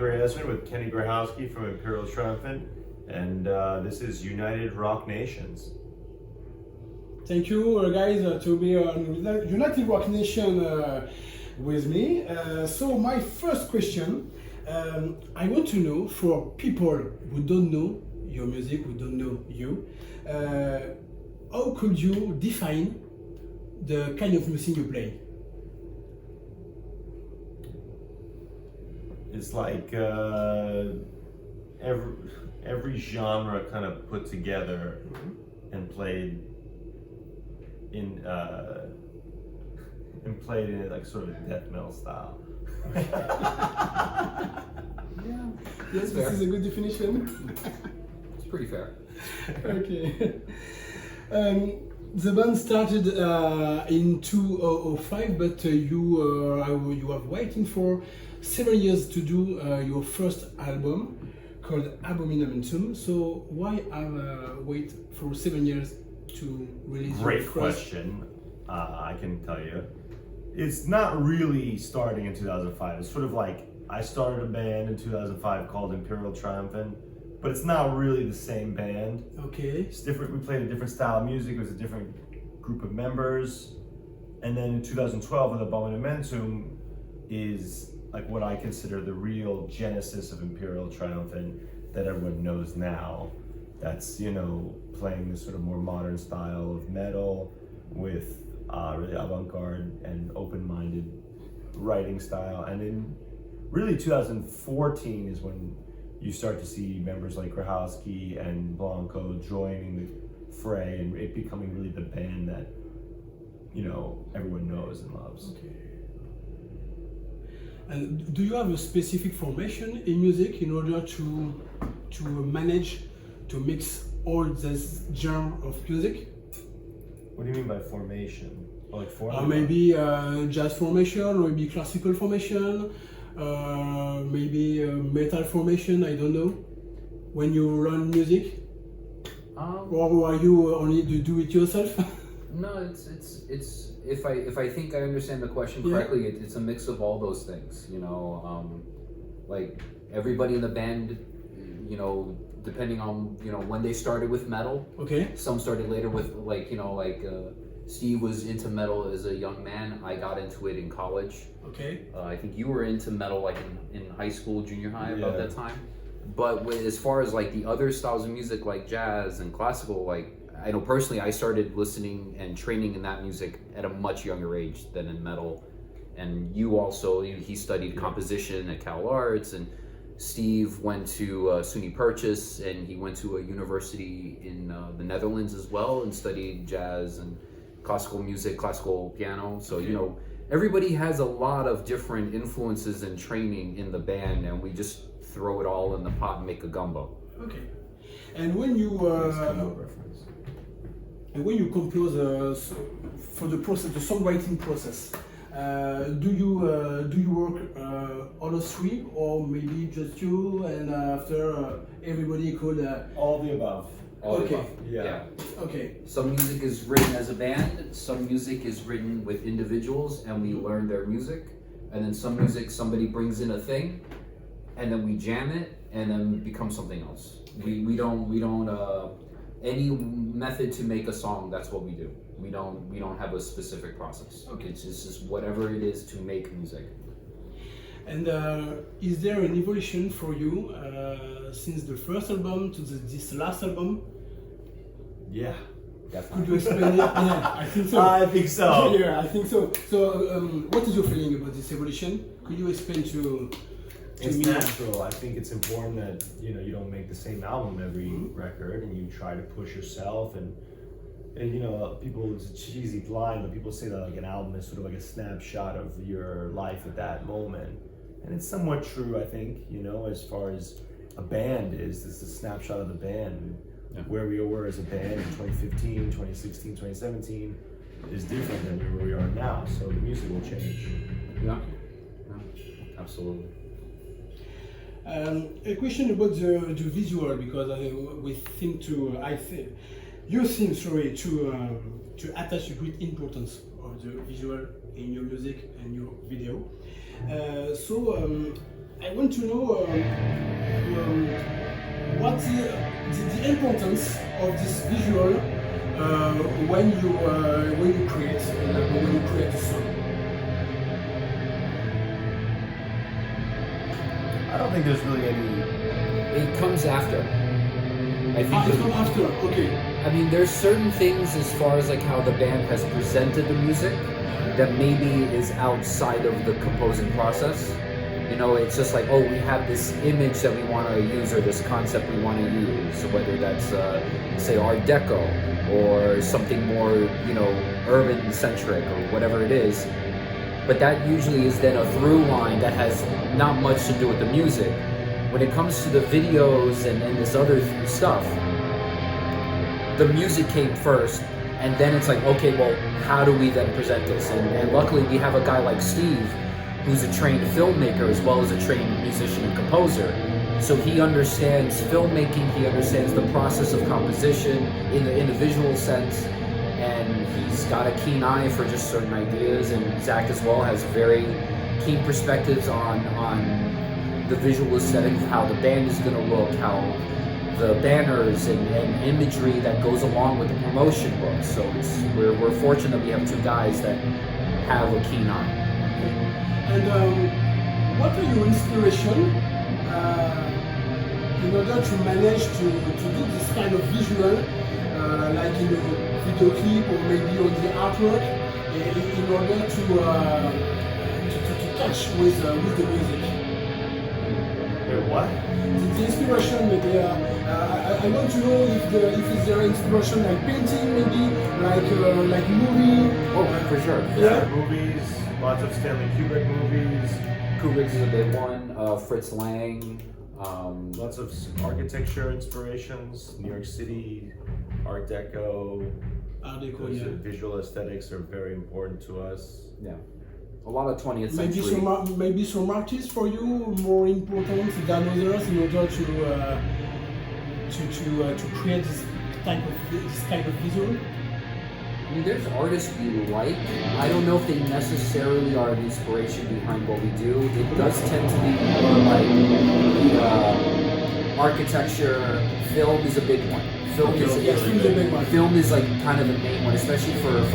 Yasmin with Kenny Grahowski from Imperial Triumphant, and this is United Rock Nations. Thank you, guys, to be on United Rock Nation with me. So my first question, I want to know, for people who don't know your music, who don't know you, how could you define the kind of music you play? It's like every genre kind of put together and played in it like sort of death metal style. Yeah. Yes, this is a good definition. It's pretty fair. Okay. The band started in 2005, but you have waiting for 7 years to do your first album called Abominamentum. So why wait for 7 years to release Great your first? question. I can tell you. It's not really starting in 2005. It's sort of like I started a band in 2005 called Imperial Triumphant, but it's not really the same band. Okay. It's different. We played a different style of music. It was a different group of members. And then in 2012 with Abominamentum is like what I consider the real genesis of Imperial Triumphant that everyone knows now. That's, you know, playing this sort of more modern style of metal with really avant-garde and open-minded writing style. And in really 2014 is when you start to see members like Grahowski and Blanco joining the fray and it becoming really the band that, you know, everyone knows and loves. Okay. And do you have a specific formation in music in order to manage to mix all this genre of music? What do you mean by formation? Like Or maybe jazz formation, or maybe classical formation, maybe metal formation, I don't know. When you run music? Or are you only to do it yourself? No, it's if I think I understand the question correctly, it's a mix of all those things. You know, like everybody in the band, you know, depending on when they started with metal. Okay. Some started later with Steve was into metal as a young man. I got into it in college. Okay. I think you were into metal like in high school, junior high, about that time. But as far as like the other styles of music like jazz and classical, like I know personally I started listening and training in that music at a much younger age than in metal. And you also, he studied composition at Cal Arts, and Steve went to SUNY Purchase, and he went to a university in the Netherlands as well and studied jazz and classical music, classical piano. So, you know, everybody has a lot of different influences and training in the band, and we just throw it all in the pot and make a gumbo. Okay. And when you compose for the process, the songwriting process, do you work all of three, or maybe just you, and after everybody could all the above. All the Okay. above. Yeah. Okay. Some music is written as a band, some music is written with individuals and we learn their music, and then some music somebody brings in a thing and then we jam it and then it becomes something else. We don't any method to make a song, that's what we do. We don't have a specific process. Okay. It's just whatever it is to make music. And is there an evolution for you since the first album to this last album? Yeah. Could you explain it? Yeah, I think so. I think so. Yeah, I think so. So, what is your feeling about this evolution? Could you explain to It's me? natural. I think it's important that you don't make the same album every record, and you try to push yourself. And people, it's a cheesy line, but people say that like an album is sort of like a snapshot of your life at that moment, and it's somewhat true. I think as far as a band is, this is a snapshot of the band. Yeah. Where we were as a band in 2015, 2016, 2017 is different than where we are now. So the music will change. Yeah, absolutely. A question about the visual, because you seem to attach a great importance of the visual in your music and your video. I want to know what the importance of this visual when you create a song. I don't think there's really any. It comes after. I think. It comes after. Okay. I mean, there's certain things as far as like how the band has presented the music that maybe is outside of the composing process. You know, it's just like, oh, we have this image that we want to use or this concept we want to use, whether that's, say, Art Deco or something more, you know, urban-centric or whatever it is. But that usually is then a through line that has not much to do with the music. When it comes to the videos and this other stuff, the music came first, and then it's like, okay, well, how do we then present this? And luckily we have a guy like Steve, who's a trained filmmaker as well as a trained musician and composer. So he understands filmmaking, he understands the process of composition in the visual sense, and he's got a keen eye for just certain ideas, and Zach as well has very keen perspectives on the visual aesthetic of how the band is going to look, how the banners and imagery that goes along with the promotion looks. So we're fortunate that we have two guys that have a keen eye. And what are your inspiration in order to manage to do this kind of visual, like in a video clip or maybe on the artwork, in order to touch with the music? What? The inspiration, maybe. I want to know if is there inspiration like painting, maybe like movie. Oh, for sure. Yeah, movies. Lots of Stanley Kubrick movies. Kubrick's is a big one. Fritz Lang. Lots of architecture inspirations. New York City, Art Deco. Art Deco, Those yeah. Visual aesthetics are very important to us. Yeah. A lot of 20th century. Maybe some artists for you more important than others in order to create this type of visual. I mean, there's artists we like. I don't know if they necessarily are the inspiration behind what we do. It does tend to be more like the architecture. Film is a big one. Film is like kind of the main one, especially for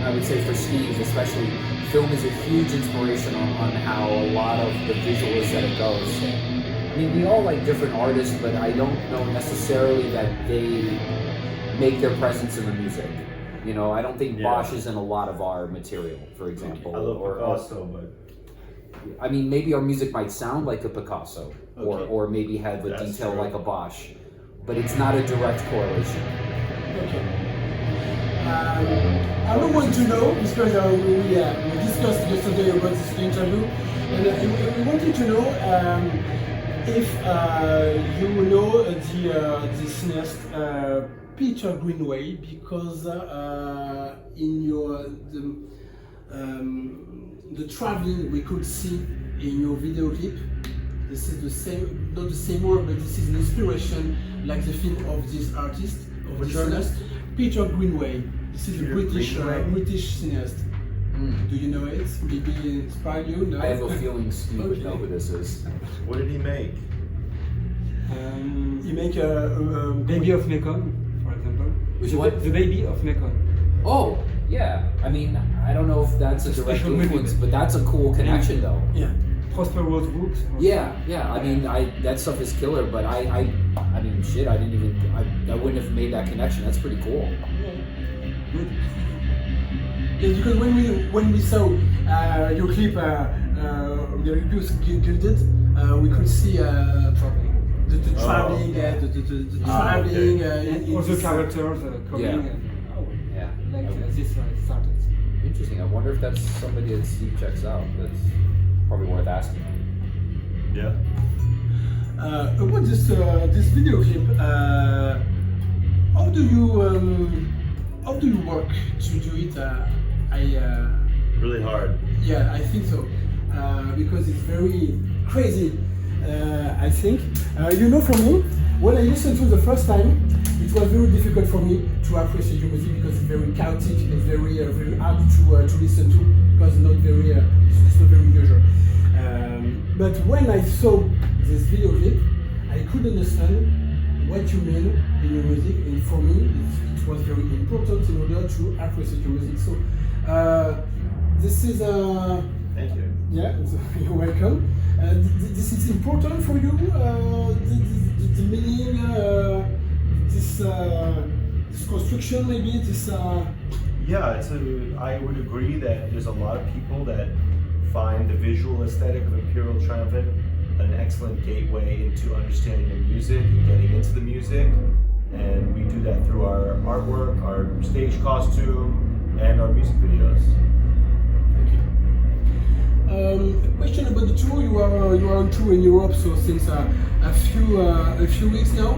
I would say for Steve especially. Film is a huge inspiration on how a lot of the visual aesthetic goes. I mean, we all like different artists, but I don't know necessarily that they make their presence in the music. You know, I don't think Bosch is in a lot of our material, for example. I love Picasso, but I mean, maybe our music might sound like a Picasso, or maybe have a detail like a Bosch, but it's not a direct correlation. Okay. I don't want to know, because we discussed yesterday about this interview, and we wanted to know if you know the cineast Peter Greenway, because in the traveling we could see in your video clip, this is the same, not the same word, but this is an inspiration, like the film of this artist, of this cineast, Peter Greenway. This is a British cineast. Do you know it? Maybe it inspired you? No? I have a feeling Steve would know who this is. what did he make? He make a Baby of Mekong, for example. Which what? The Baby of Mekong. Oh, yeah. I mean, I don't know if that's a direct special influence, movie. but that's a cool connection, though. Yeah. Prosper Rose Books. Yeah. I mean, that stuff is killer, but I mean, shit. I wouldn't have made that connection. That's pretty cool. Good. Yes, because when we saw your clip, the reviews Gilded, we could see the traveling, the traveling, And also characters coming. Yeah. And, Yeah. like this started. Interesting. I wonder if that's somebody that Steve checks out. That's probably worth asking. Yeah. About this video clip, how do you work to do it? Really hard. Yeah, I think so, because it's very crazy. I think for me, when I listened to it the first time, it was very difficult for me to appreciate your music because it's very chaotic. It's very hard to listen to because it's not very usual. But when I saw this video clip, I could understand what you mean in your music, and for me, it was very important in order to appreciate your music. So, this is Thank you. yeah, you're welcome. This is important for you. The meaning, this construction, maybe this. Yeah, I would agree that there's a lot of people that find the visual aesthetic of Imperial Triumphant an excellent gateway into understanding the music and getting into the music. And we do that through our artwork, our stage costume, and our music videos. Thank you. A question about the tour. You are on tour in Europe, so since a few weeks now.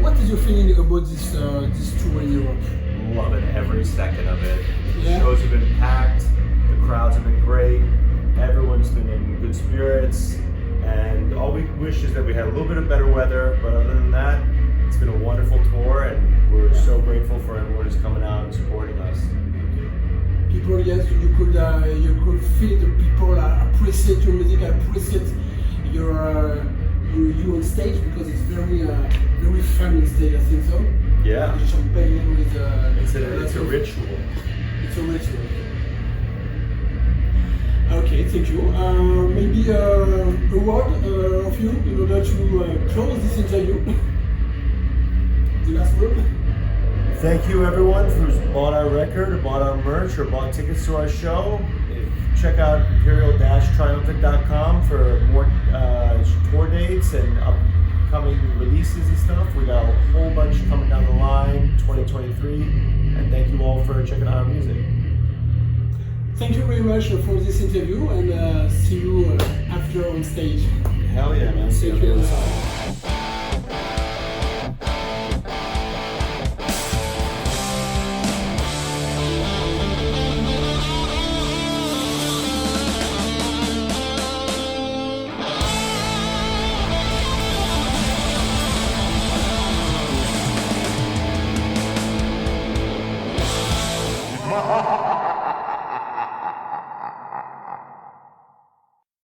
What is your feeling about this tour in Europe? Loving every second of it. The Yeah. shows have been packed, the crowds have been great, everyone's been in good spirits, and all we wish is that we had a little bit of better weather, but other than that, it's been a wonderful tour, and we're so grateful for everyone who's coming out and supporting us. People, yes, you could feel the people appreciate your music, appreciate you on stage, because it's very fun on stage. I think so. Yeah. The champagne with It's a ritual. It's a ritual. Okay, thank you. Maybe a word of you in order to close this interview. The last word. Thank you everyone who's bought our record, or bought our merch, or bought tickets to our show. Check out imperial-triumphant.com for more tour dates and upcoming releases and stuff. We got a whole bunch coming down the line, 2023. And thank you all for checking out our music. Thank you very much for this interview, and see you after on stage. Hell yeah, man. See you on the other side.